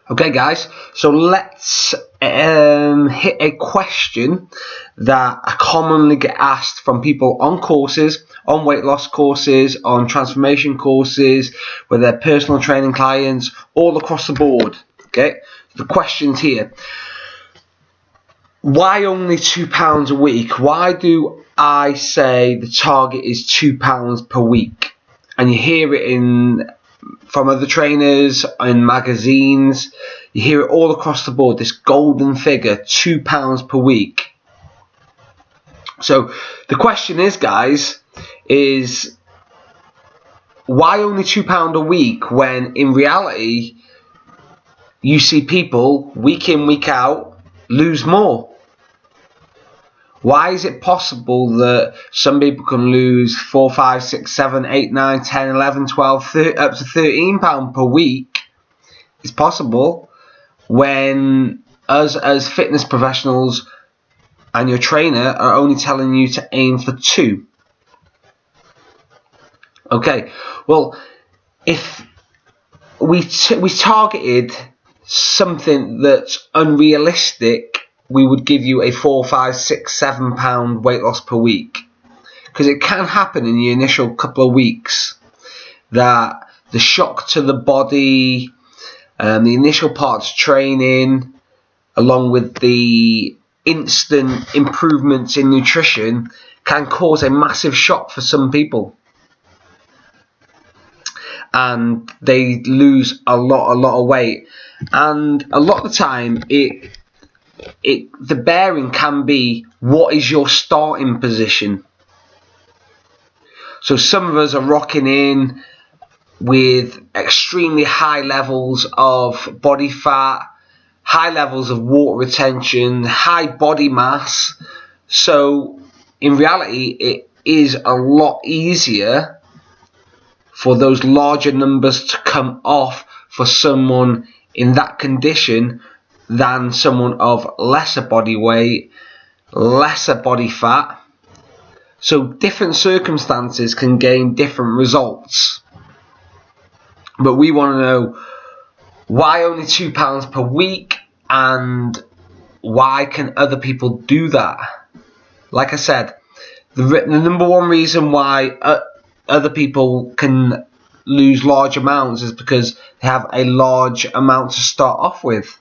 Okay guys, so let's hit a question that I commonly get asked from people on courses, on weight loss courses, on transformation courses, with their personal training clients, all across the board. Okay, the question's here. Why only £2 a week? Why do I say the target is £2 per week? And you hear it from other trainers, in magazines, you hear it all across the board, this golden figure, £2 per week. So the question is, guys, is why only £2 a week when in reality you see people week in, week out lose more? Why is it possible that some people can lose 4, 5, 6, 7, 8, 9, 10, 11, 12, 13, up to £13 per week? It's possible when us as fitness professionals and your trainer are only telling you to aim for 2. Okay, well, if we targeted something that's unrealistic, we would give you a 4, 5, 6, £7 weight loss per week, because it can happen in the initial couple of weeks that the shock to the body, the initial parts training, along with the instant improvements in nutrition, can cause a massive shock for some people, and they lose a lot of weight. And a lot of the time the bearing can be, what is your starting position? So some of us are rocking in with extremely high levels of body fat, high levels of water retention, high body mass. So in reality, it is a lot easier for those larger numbers to come off for someone in that condition than someone of lesser body weight, lesser body fat. So different circumstances can gain different results. But we want to know, why only £2 per week, and why can other people do that? Like I said, the number one reason why other people can lose large amounts is because they have a large amount to start off with.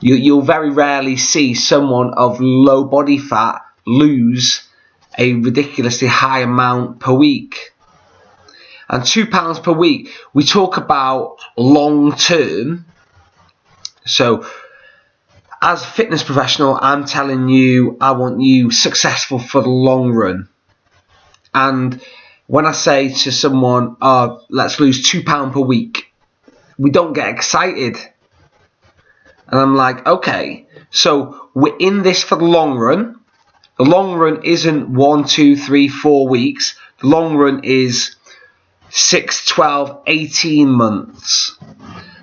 You'll very rarely see someone of low body fat lose a ridiculously high amount per week. And £2 per week, we talk about long term. So as a fitness professional, I'm telling you, I want you successful for the long run. And when I say to someone, let's lose £2 per week, we don't get excited. And I'm like, okay, so we're in this for the long run. The long run isn't 1, 2, 3, 4 weeks. The long run is 6, 12, 18 months.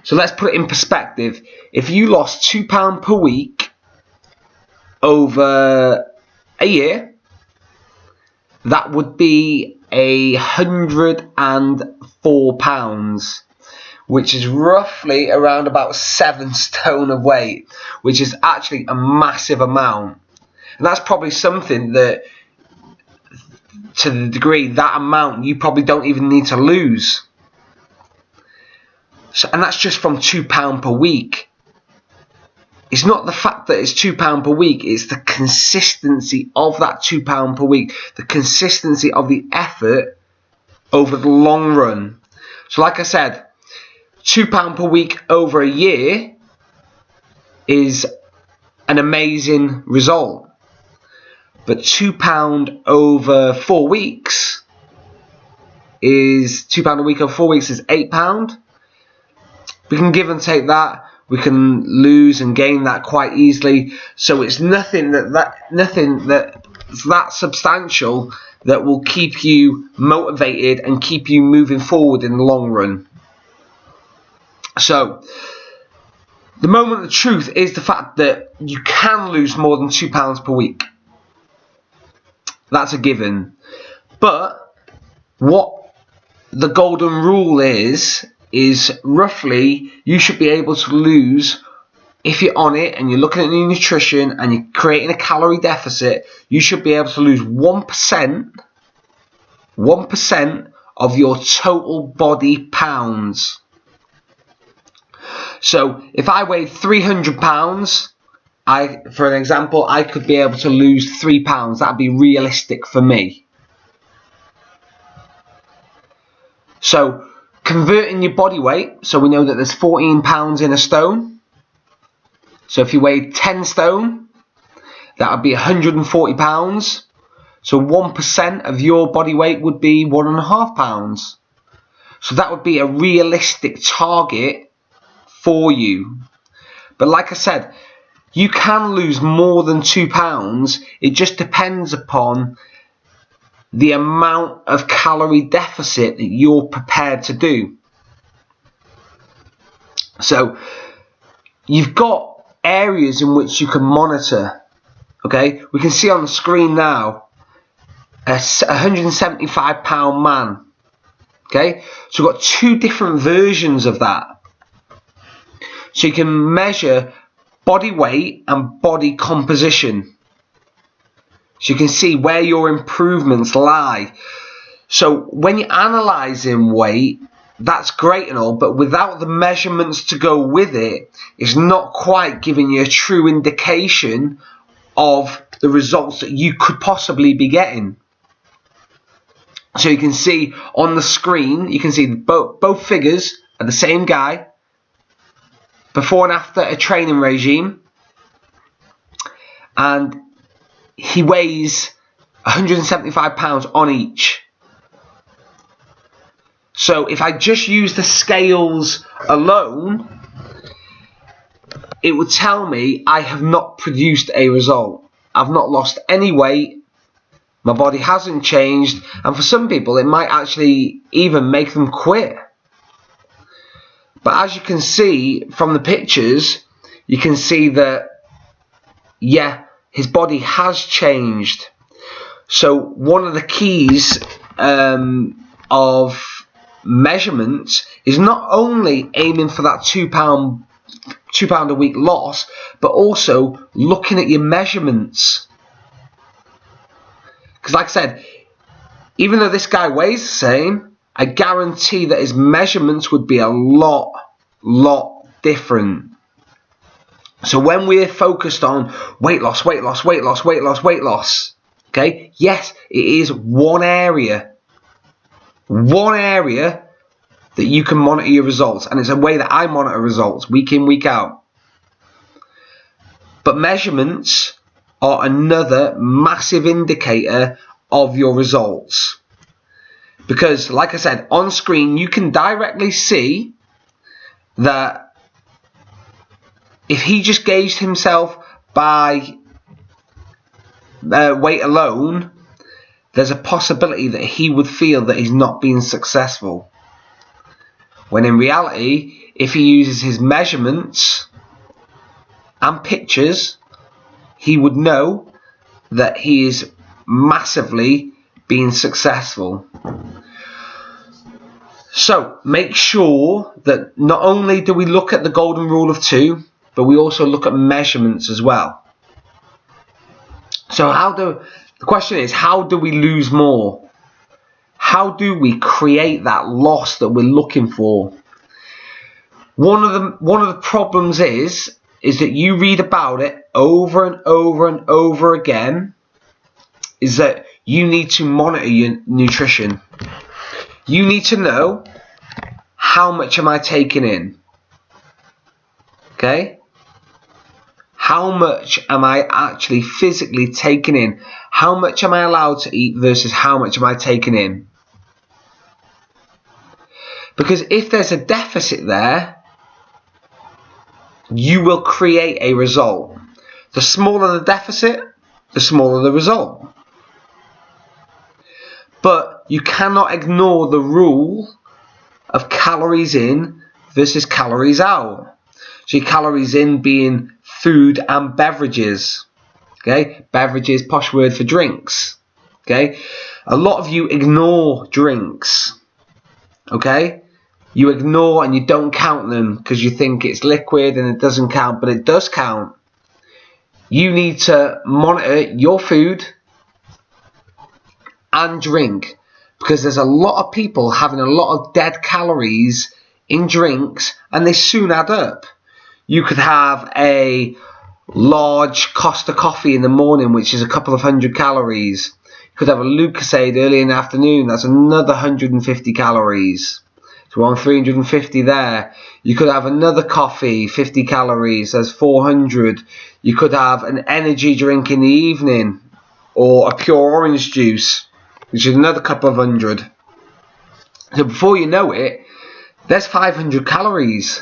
So let's put it in perspective. If you lost £2 per week over a year, that would be £104, which is roughly around about 7 stone of weight, which is actually a massive amount. And that's probably something that, to the degree, that amount you probably don't even need to lose. So, and that's just from £2 per week. It's not the fact that it's £2 per week, it's the consistency of that £2 per week, the consistency of the effort over the long run. So like I said, £2 per week over a year is an amazing result. But £2 over 4 weeks is £2 a week over 4 weeks is £8. We can give and take that. We can lose and gain that quite easily. So it's nothing that's that substantial that will keep you motivated and keep you moving forward in the long run. So the moment of truth is the fact that you can lose more than £2 per week. That's a given. But what the golden rule is is roughly you should be able to lose, if you're on it and you're looking at your nutrition and you're creating a calorie deficit, you should be able to lose 1% of your total body pounds. So if I weighed 300 pounds, for an example, I could be able to lose 3 pounds. That'd be realistic for me. So converting your body weight, so we know that there's 14 pounds in a stone. So if you weighed 10 stone, that would be 140 pounds. So 1% of your body weight would be 1.5 pounds. So that would be a realistic target for you. But like I said, you can lose more than 2 pounds. It just depends upon the amount of calorie deficit that you're prepared to do. So you've got areas in which you can monitor. Okay, we can see on the screen now a 175 pound man. Okay, so we've got 2 different versions of that. So you can measure body weight and body composition. So you can see where your improvements lie. So when you're analysing weight, that's great and all, but without the measurements to go with it, it's not quite giving you a true indication of the results that you could possibly be getting. So you can see on the screen, you can see both figures are the same guy, before and after a training regime, and he weighs 175 pounds on each. So if I just use the scales alone, it would tell me I have not produced a result. I've not lost any weight, my body hasn't changed, and for some people it might actually even make them quit. But as you can see from the pictures, you can see that, yeah, his body has changed. So one of the keys of measurements is not only aiming for that £2 a week loss, but also looking at your measurements. Because like I said, even though this guy weighs the same, I guarantee that his measurements would be a lot different. So when we're focused on weight loss, okay, yes, it is one area that you can monitor your results, and it's a way that I monitor results week in, week out. But measurements are another massive indicator of your results. Because, like I said, on screen you can directly see that if he just gauged himself by weight alone, there's a possibility that he would feel that he's not being successful. When in reality, if he uses his measurements and pictures, he would know that he is massively being successful. So make sure that not only do we look at the golden rule of 2, but we also look at measurements as well. So the question is, how do we lose more? How do we create that loss that we're looking for? One of the problems is that you read about it over and over again, is that you need to monitor your nutrition. You need to know, how much am I taking in? Okay? How much am I actually physically taking in? How much am I allowed to eat versus how much am I taking in? Because if there's a deficit there, you will create a result. The smaller the deficit, the smaller the result. But you cannot ignore the rule of calories in versus calories out. So your calories in being food and beverages. Okay, beverages, posh word for drinks. Okay, a lot of you ignore drinks. Okay, you ignore and you don't count them because you think it's liquid and it doesn't count, but it does count. You need to monitor your food and drink, because there's a lot of people having a lot of dead calories in drinks and they soon add up. You could have a large Costa coffee in the morning, which is a couple of 100 calories. You could have a Lucozade early in the afternoon, that's another 150 calories. So we're on 350 there. You could have another coffee, 50 calories, that's 400. You could have an energy drink in the evening, or a pure orange juice, which is another couple of 100. So before you know it, there's 500 calories.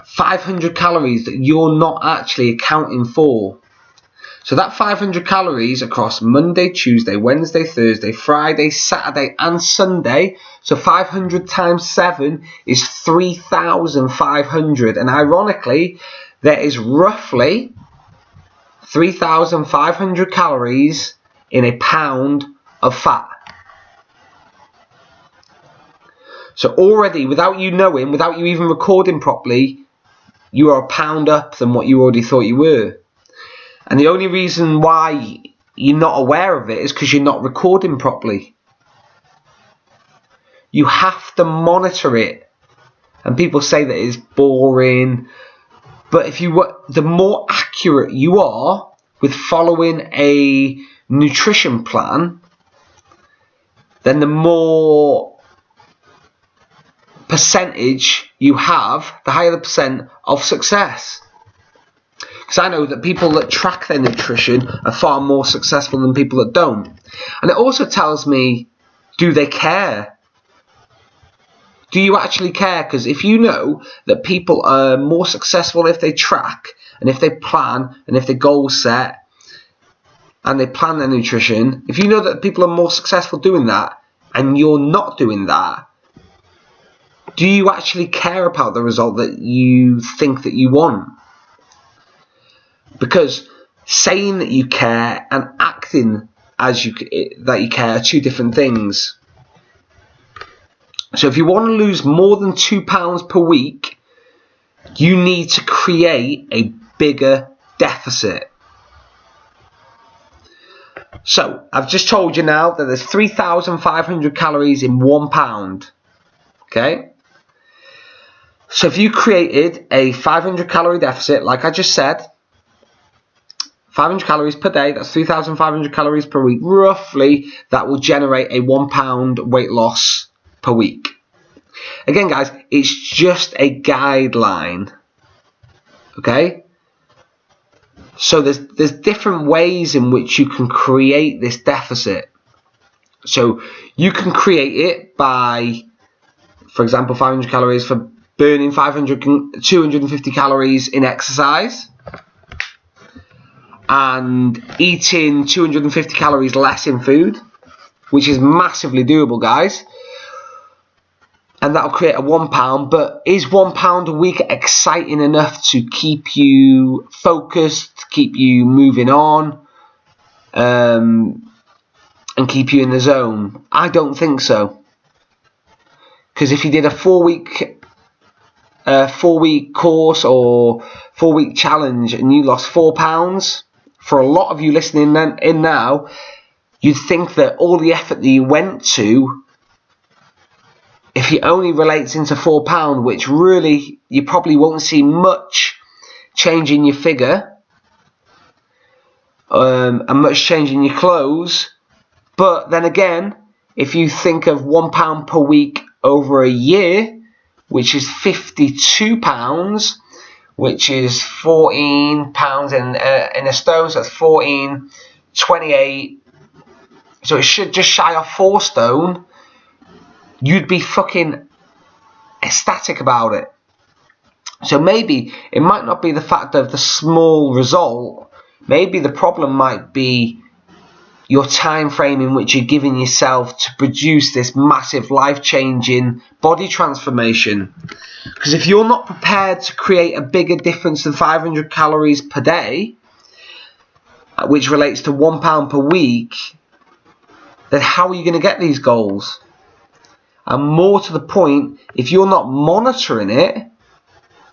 500 calories that you're not actually accounting for. So that 500 calories across Monday, Tuesday, Wednesday, Thursday, Friday, Saturday and Sunday. So 500 times 7 is 3,500. And ironically, there is roughly 3,500 calories in a pound of fat. So already, without you knowing, without you even recording properly, you are a pound up than what you already thought you were. And the only reason why you're not aware of it is because you're not recording properly. You have to monitor it. And people say that it's boring. But if you the more accurate you are with following a nutrition plan, then the more percentage you have, the higher the percent of success. Because I know that people that track their nutrition are far more successful than people that don't. And it also tells me, do they care? Do you actually care? Because if you know that people are more successful if they track, and if they plan, and if they goal set, and they plan their nutrition, if you know that people are more successful doing that, and you're not doing that, do you actually care about the result that you think that you want? Because saying that you care and acting as that you care are two different things. So if you want to lose more than 2 pounds per week, you need to create a bigger deficit. So I've just told you now that there's 3,500 calories in 1 pound. Okay? So if you created a 500 calorie deficit, like I just said, 500 calories per day, that's 3,500 calories per week. Roughly, that will generate a 1 pound weight loss per week. Again, guys, it's just a guideline. Okay? So there's different ways in which you can create this deficit. So you can create it by, for example, 500 calories for burning 250 calories in exercise, and eating 250 calories less in food, which is massively doable, guys. And that'll create a 1 pound. But is 1 pound a week exciting enough to keep you focused, keep you moving on, and keep you in the zone? I don't think so. Because if you did a 4-week course or 4-week challenge and you lost 4 pounds, for a lot of you listening in now, you'd think that all the effort that you went to, if it only relates into 4 pound, which really you probably won't see much change in your figure, and much change in your clothes. But then again, if you think of 1 pound per week over a year, which is 52 pounds, which is 14 pounds in a stone, so that's 14.28. So it should just shy of 4 stone. You'd be fucking ecstatic about it. So maybe it might not be the fact of the small result. Maybe the problem might be your time frame in which you're giving yourself to produce this massive life-changing body transformation. Because if you're not prepared to create a bigger difference than 500 calories per day, which relates to 1 pound per week, then how are you going to get these goals? And more to the point, if you're not monitoring it,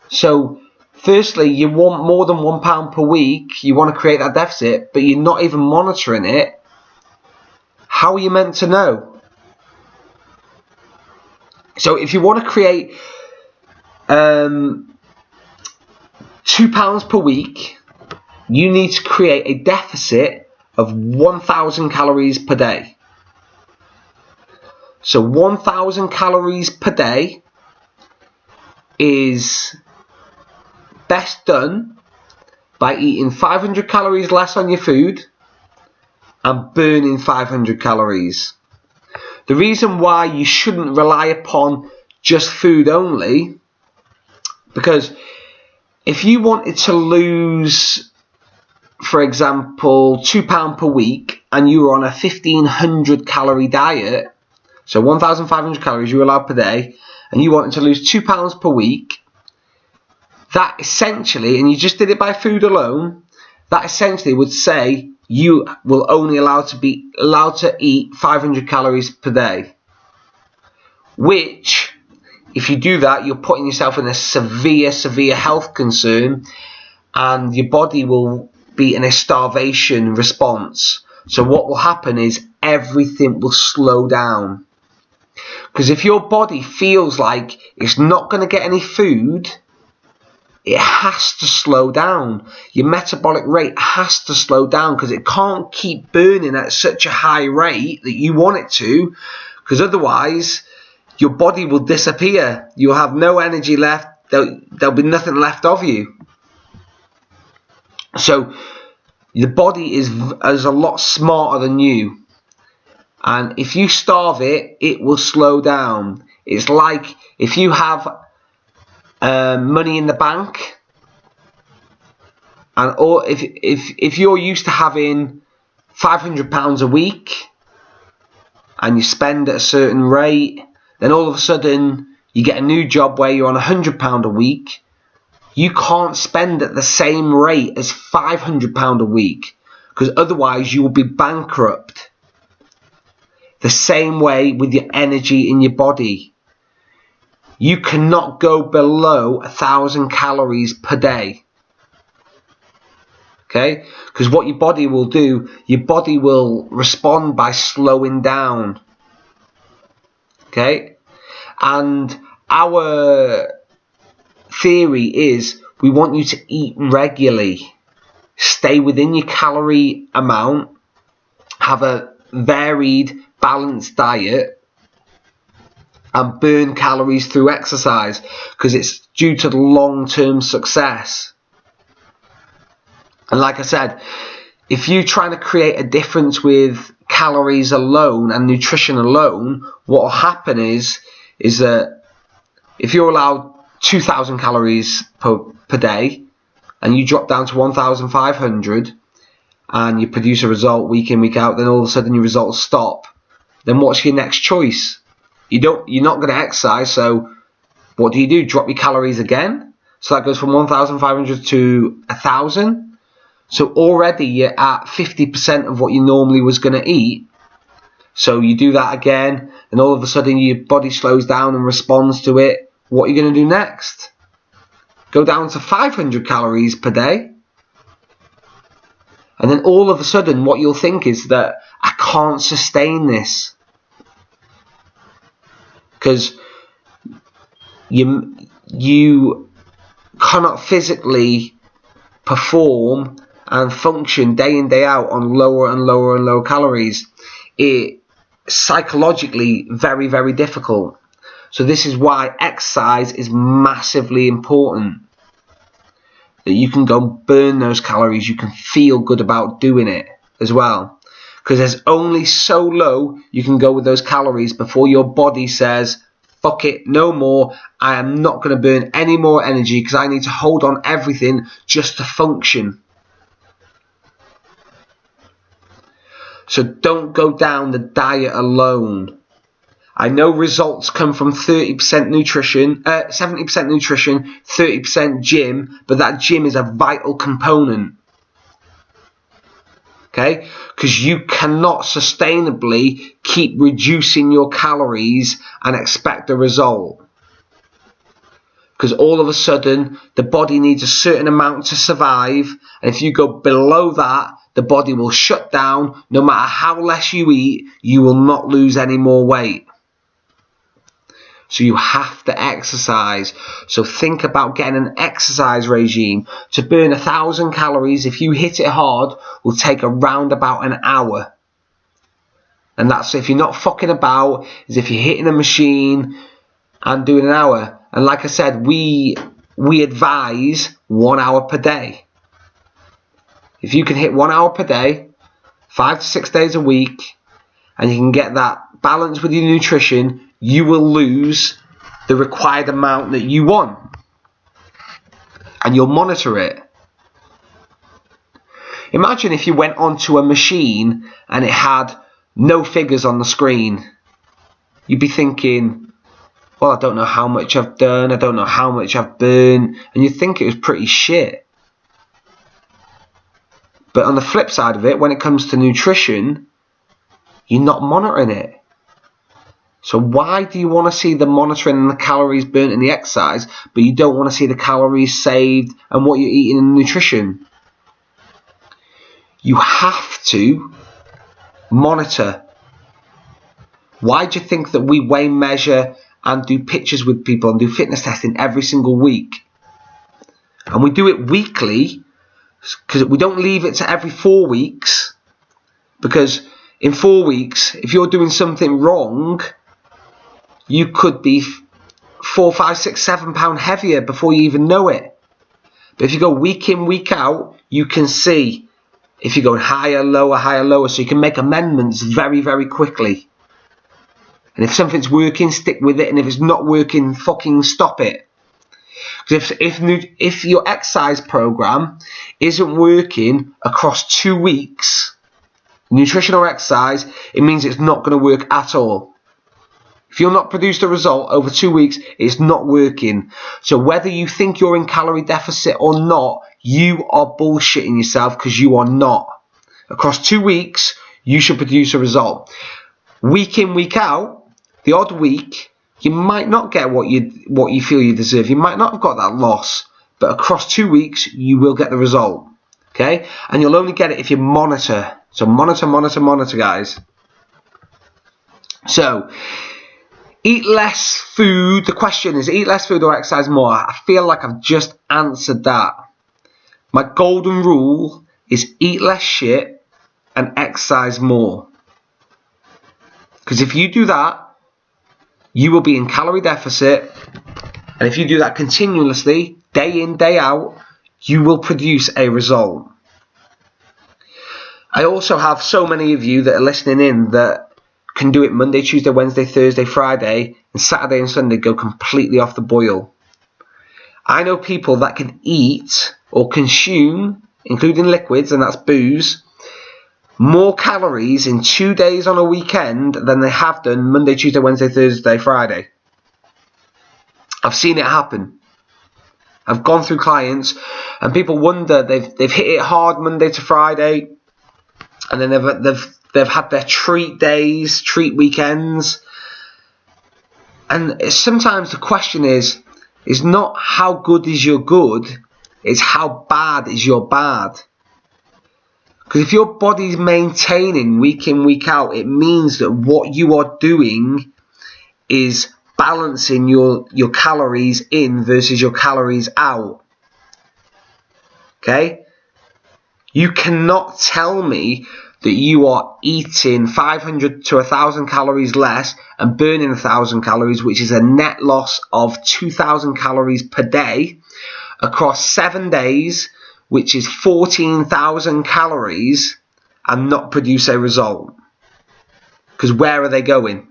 so firstly, you want more than £1 per week, you want to create that deficit, but you're not even monitoring it, how are you meant to know? So if you want to create £2 per week, you need to create a deficit of 1,000 calories per day. So 1,000 calories per day is best done by eating 500 calories less on your food and burning 500 calories. The reason why you shouldn't rely upon just food only, because if you wanted to lose, for example, £2 per week and you were on a 1,500 calorie diet, so 1,500 calories you allowed per day, and you wanted to lose £2 per week, that essentially, and you just did it by food alone, that essentially would say you will only allowed to eat 500 calories per day. Which, if you do that, you're putting yourself in a severe health concern, and your body will be in a starvation response. So what will happen is everything will slow down. Because if your body feels like it's not going to get any food, it has to slow down. Your metabolic rate has to slow down, because it can't keep burning at such a high rate that you want it to, because otherwise your body will disappear. You'll have no energy left. There'll be nothing left of you. So the body is a lot smarter than you. And if you starve it, it will slow down. It's like if you have money in the bank, and or if you're used to having £500 a week, and you spend at a certain rate, then all of a sudden you get a new job where you're on £100 a week. You can't spend at the same rate as £500 a week, because otherwise you will be bankrupt. The same way with your energy in your body. You cannot go below 1,000 calories per day. Okay? Because what your body will do, your body will respond by slowing down. Okay? And our theory is we want you to eat regularly. Stay within your calorie amount. Have a varied, balanced diet, and burn calories through exercise, because it's due to the long-term success. And like I said, if you're trying to create a difference with calories alone and nutrition alone, what will happen is that if you're allowed 2,000 calories per day and you drop down to 1,500 and you produce a result week in, week out, then all of a sudden your results stop. Then what's your next choice? You're not going to exercise, so what do? Drop your calories again? So that goes from 1,500 to 1,000. So already you're at 50% of what you normally was going to eat. So you do that again, and all of a sudden your body slows down and responds to it. What are you going to do next? Go down to 500 calories per day. And then all of a sudden what you'll think is that I can't sustain this. Because you cannot physically perform and function day in, day out on lower and lower and lower calories. It's psychologically very, very difficult. So this is why exercise is massively important. That you can go burn those calories, you can feel good about doing it as well. Because there's only so low you can go with those calories before your body says, fuck it, no more. I am not going to burn any more energy because I need to hold on everything just to function. So don't go down the diet alone. I know results come from 30% nutrition, 70% nutrition, 30% gym, but that gym is a vital component. Okay? Because you cannot sustainably keep reducing your calories and expect a result. Because all of a sudden, the body needs a certain amount to survive. And if you go below that, the body will shut down. No matter how less you eat, you will not lose any more weight. So you have to exercise. So think about getting an exercise regime. To burn 1,000 calories, if you hit it hard, will take around about an hour. And that's if you're not fucking about, is if you're hitting a machine and doing an hour. And like I said, we advise 1 hour per day. If you can hit 1 hour per day, 5 to 6 days a week, and you can get that balance with your nutrition, you will lose the required amount that you want. And you'll monitor it. Imagine if you went onto a machine and it had no figures on the screen. You'd be thinking, well, I don't know how much I've done, I don't know how much I've burned, and you'd think it was pretty shit. But on the flip side of it, when it comes to nutrition, you're not monitoring it. So why do you want to see the monitoring and the calories burnt in the exercise, but you don't want to see the calories saved and what you're eating in nutrition? You have to monitor. Why do you think that we weigh, measure, and do pictures with people and do fitness testing every single week? And we do it weekly because we don't leave it to every 4 weeks. Because in 4 weeks, if you're doing something wrong, you could be 4, 5, 6, 7 pounds heavier before you even know it. But if you go week in, week out, you can see if you're going higher, lower, so you can make amendments very, very quickly. And if something's working, stick with it. And if it's not working, fucking stop it. Because if your exercise program isn't working across 2 weeks, nutrition or exercise, it means it's not going to work at all. If you're not produced a result over 2 weeks, it's not working. So whether you think you're in calorie deficit or not, you are bullshitting yourself, because you are not. Across 2 weeks, you should produce a result. Week in, week out, the odd week, you might not get what you feel you deserve. You might not have got that loss. But across 2 weeks, you will get the result. Okay? And you'll only get it if you monitor. So monitor, guys. So, eat less food. The question is, eat less food or exercise more? I feel like I've just answered that. My golden rule is eat less shit and exercise more. Because if you do that, you will be in calorie deficit. And if you do that continuously, day in, day out, you will produce a result. I also have so many of you that are listening in that can do it Monday, Tuesday, Wednesday, Thursday, Friday, and Saturday and Sunday go completely off the boil. I know people that can eat or consume, including liquids, and that's booze, more calories in 2 days on a weekend than they have done Monday, Tuesday, Wednesday, Thursday, Friday. I've seen it happen. I've gone through clients and people wonder, they've hit it hard Monday to Friday, and then they've had their treat days, treat weekends. And sometimes the question is not how good is your good, it's how bad is your bad. Because if your body's maintaining week in, week out, it means that what you are doing is balancing your calories in versus your calories out. Okay? You cannot tell me that you are eating 500 to 1,000 calories less and burning 1,000 calories, which is a net loss of 2,000 calories per day across 7 days, which is 14,000 calories, and not produce a result. Because where are they going?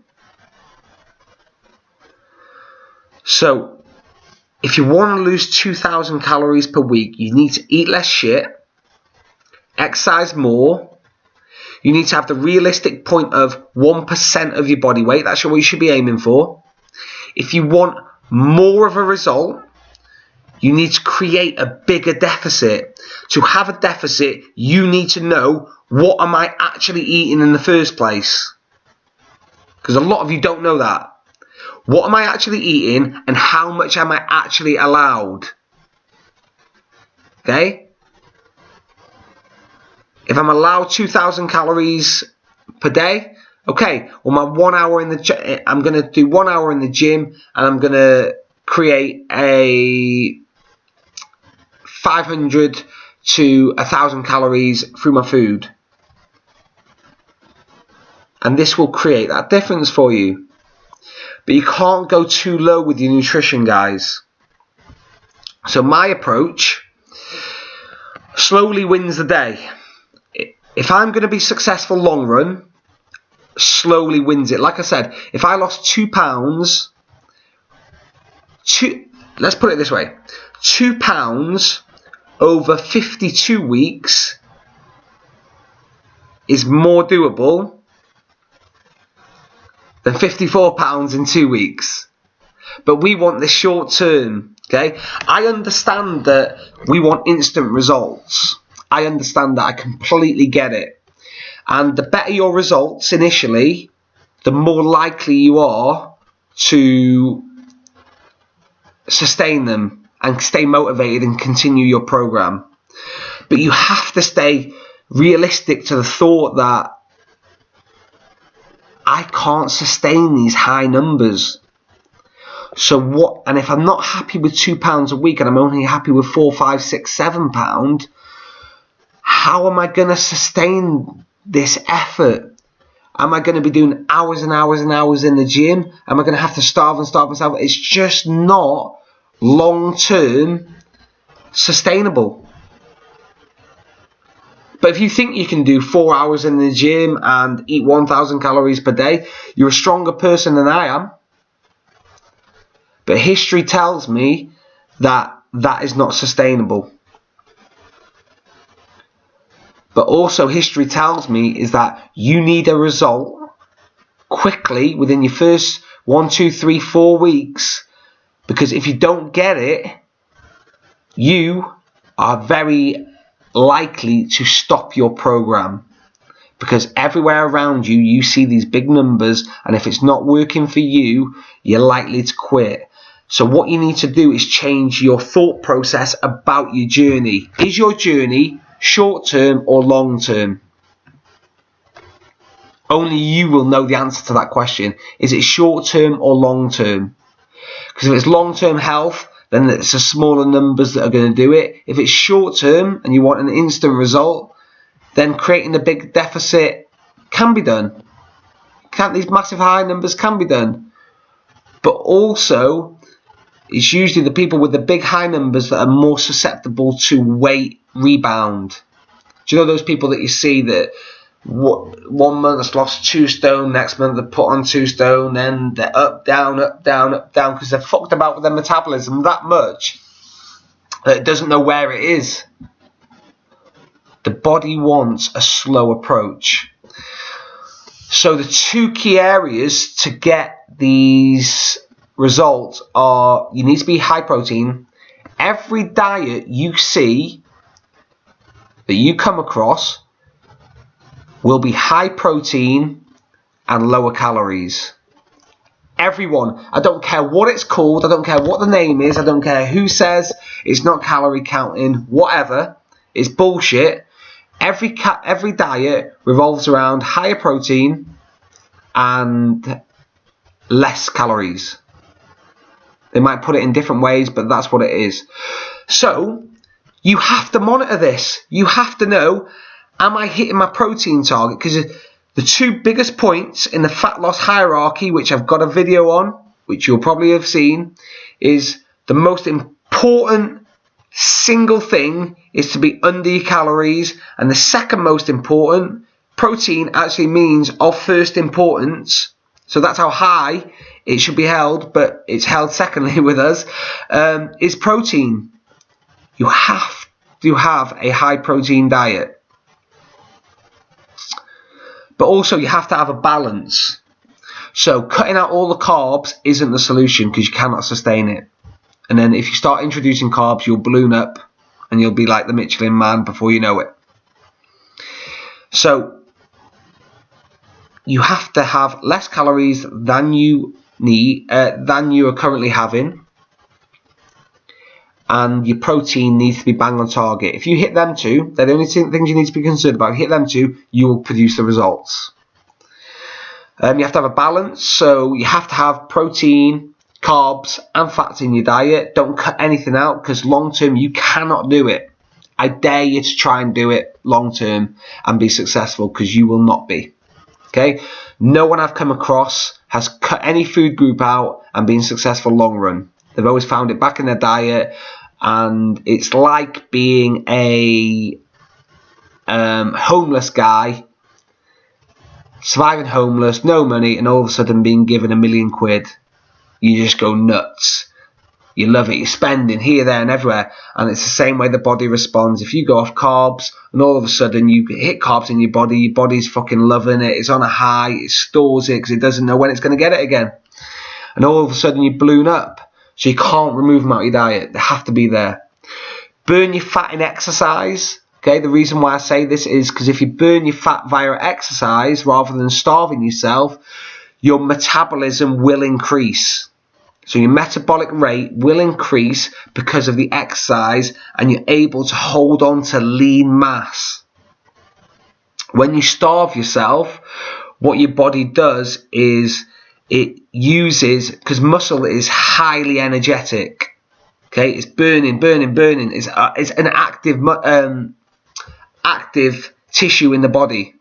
So, if you want to lose 2,000 calories per week, you need to eat less shit, exercise more. You need to have the realistic point of 1% of your body weight. That's what you should be aiming for. If you want more of a result, you need to create a bigger deficit. To have a deficit, you need to know, what am I actually eating in the first place? Because a lot of you don't know that. What am I actually eating, and how much am I actually allowed? Okay? If I'm allowed 2,000 calories per day, okay, well, my 1 hour in the I'm going to do 1 hour in the gym, and I'm going to create a 500 to 1,000 calories through my food. And this will create that difference for you. But you can't go too low with your nutrition, guys. So my approach, slowly wins the day. If I'm going to be successful long run, slowly wins it. Like I said, if I lost 2 pounds, let's put it this way, 2 pounds over 52 weeks is more doable than 54 pounds in 2 weeks. But we want the short term, okay? I understand that we want instant results. I understand that. I completely get it. And the better your results initially, the more likely you are to sustain them and stay motivated and continue your program. But you have to stay realistic to the thought that I can't sustain these high numbers. So what? And if I'm not happy with 2 pounds a week, and I'm only happy with 4, 5, 6, 7 pound, how am I going to sustain this effort? Am I going to be doing hours and hours and hours in the gym? Am I going to have to starve and starve myself? It's just not long-term sustainable. But if you think you can do 4 hours in the gym and eat 1,000 calories per day, you're a stronger person than I am. But history tells me that that is not sustainable. But also history tells me is that you need a result quickly within your first 1, 2, 3, 4 weeks. Because if you don't get it, you are very likely to stop your program. Because everywhere around you, you see these big numbers, and if it's not working for you, you're likely to quit. So what you need to do is change your thought process about your journey. Is your journey short term or long term? Only you will know the answer to that question. Is it short term or long term? Because if it's long term health, then it's the smaller numbers that are going to do it. If it's short term and you want an instant result, then creating a big deficit can be done. These massive high numbers can be done. But also, it's usually the people with the big high numbers that are more susceptible to weight rebound. Do you know those people that you see that 1 month has lost 2 stone, next month they put on 2 stone, then they're up, down, up, down, up, down, because they're fucked about with their metabolism that much that it doesn't know where it is. The body wants a slow approach. So the 2 key areas to get these results are, you need to be high protein. Every diet you see that you come across will be high protein and lower calories. Everyone. I don't care what it's called. I don't care what the name is. I don't care who says it's not calorie counting. Whatever. It's bullshit. Every diet revolves around higher protein and less calories. They might put it in different ways, but that's what it is. So you have to monitor this. You have to know, am I hitting my protein target? Because the 2 biggest points in the fat loss hierarchy, which I've got a video on, which you'll probably have seen, is the most important single thing is to be under your calories. And the second most important, protein actually means of first importance. So that's how high it should be held, but it's held secondly with us, is protein. You have to have a high protein diet. But also you have to have a balance. So cutting out all the carbs isn't the solution because you cannot sustain it. And then if you start introducing carbs, you'll balloon up and you'll be like the Michelin Man before you know it. So you have to have less calories than you need, than you are currently having. And your protein needs to be bang on target. If you hit them two, they're the only things you need to be concerned about. If you hit them two, you will produce the results. You have to have a balance, so you have to have protein, carbs and fats in your diet. Don't cut anything out, because long term you cannot do it. I dare you to try and do it long term and be successful, because you will not be. Okay? No one I've come across has cut any food group out and been successful long run. They've always found it back in their diet, and it's like being a homeless guy, surviving homeless, no money, and all of a sudden being given £1 million. You just go nuts. You love it. You're spending here, there, and everywhere, and it's the same way the body responds. If you go off carbs, and all of a sudden you hit carbs in your body's fucking loving it. It's on a high. It stores it because it doesn't know when it's going to get it again, and all of a sudden you balloon up. So you can't remove them out of your diet. They have to be there. Burn your fat in exercise. Okay, the reason why I say this is because if you burn your fat via exercise rather than starving yourself, your metabolism will increase. So your metabolic rate will increase because of the exercise, and you're able to hold on to lean mass. When you starve yourself, what your body does is it uses, because muscle is highly energetic. Okay, it's burning. It's an active tissue in the body.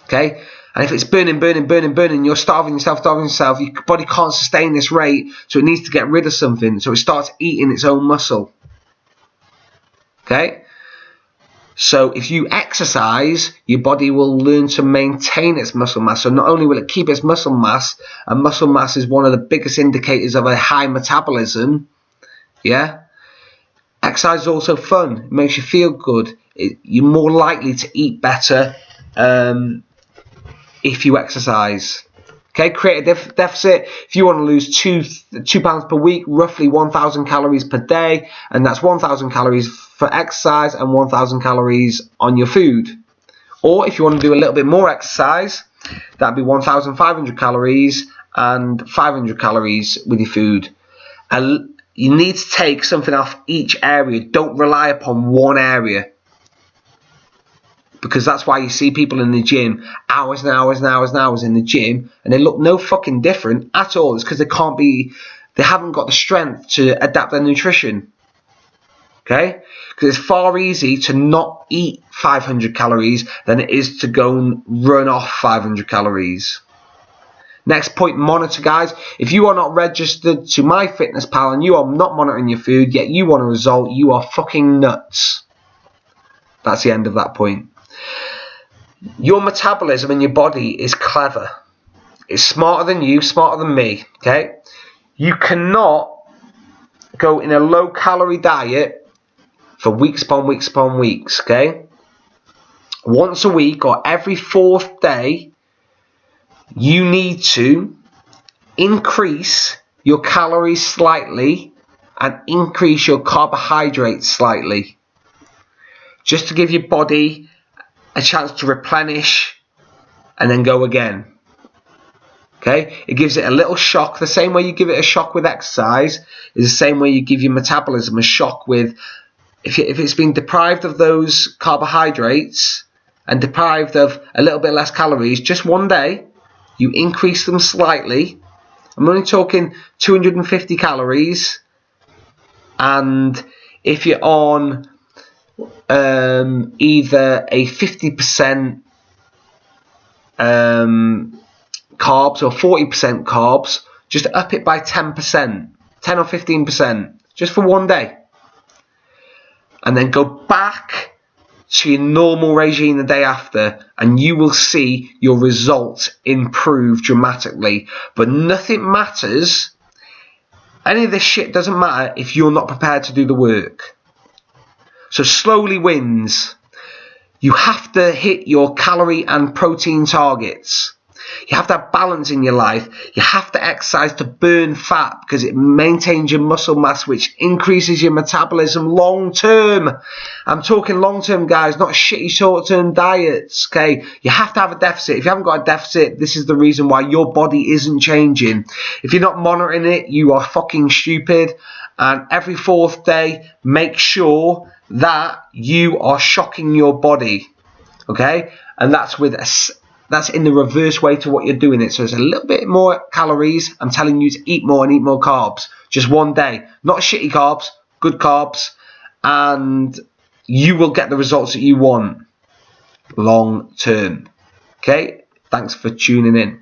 Okay, and if it's burning, you're starving yourself, your body can't sustain this rate, so it needs to get rid of something. So it starts eating its own muscle. Okay. So if you exercise, your body will learn to maintain its muscle mass. So not only will it keep its muscle mass, and muscle mass is one of the biggest indicators of a high metabolism. Yeah. Exercise is also fun. It makes you feel good. You're more likely to eat better if you exercise. Okay, create a deficit. If you want to lose 2 pounds per week, roughly 1,000 calories per day, and that's 1,000 calories for exercise and 1,000 calories on your food. Or if you want to do a little bit more exercise, that'd be 1,500 calories and 500 calories with your food. And you need to take something off each area. Don't rely upon one area. Because that's why you see people in the gym hours and hours in the gym, and they look no fucking different at all. It's because they haven't got the strength to adapt their nutrition. Okay? Because it's far easier to not eat 500 calories than it is to go and run off 500 calories. Next point, monitor, guys. If you are not registered to MyFitnessPal and you are not monitoring your food, yet you want a result, you are fucking nuts. That's the end of that point. Your metabolism in your body is clever. It's smarter than you, smarter than me. Okay? You cannot go in a low-calorie diet for weeks upon weeks upon weeks. Okay? Once a week or every 4th day, you need to increase your calories slightly and increase your carbohydrates slightly, just to give your body a chance to replenish and then go again. Okay, it gives it a little shock. The same way you give it a shock with exercise is the same way you give your metabolism a shock with, if it's been deprived of those carbohydrates and deprived of a little bit less calories, just one day you increase them slightly. I'm only talking 250 calories, and if you're on either a 50% carbs or 40% carbs, just up it by 10%, 10 or 15%, just for one day, and then go back to your normal regime the day after, and you will see your results improve dramatically. But nothing matters, any of this shit doesn't matter if you're not prepared to do the work. So slowly wins. You have to hit your calorie and protein targets. You have to have balance in your life. You have to exercise to burn fat because it maintains your muscle mass, which increases your metabolism long term. I'm talking long term, guys, not shitty short term diets. Okay, you have to have a deficit. If you haven't got a deficit, this is the reason why your body isn't changing. If you're not monitoring it, you are fucking stupid. And every 4th day, make sure that you are shocking your body. Okay, and that's in the reverse way to what you're doing it. So it's a little bit more calories. I'm telling you to eat more and eat more carbs. Just one day. Not shitty carbs, good carbs. And you will get the results that you want long term. Okay? Thanks for tuning in.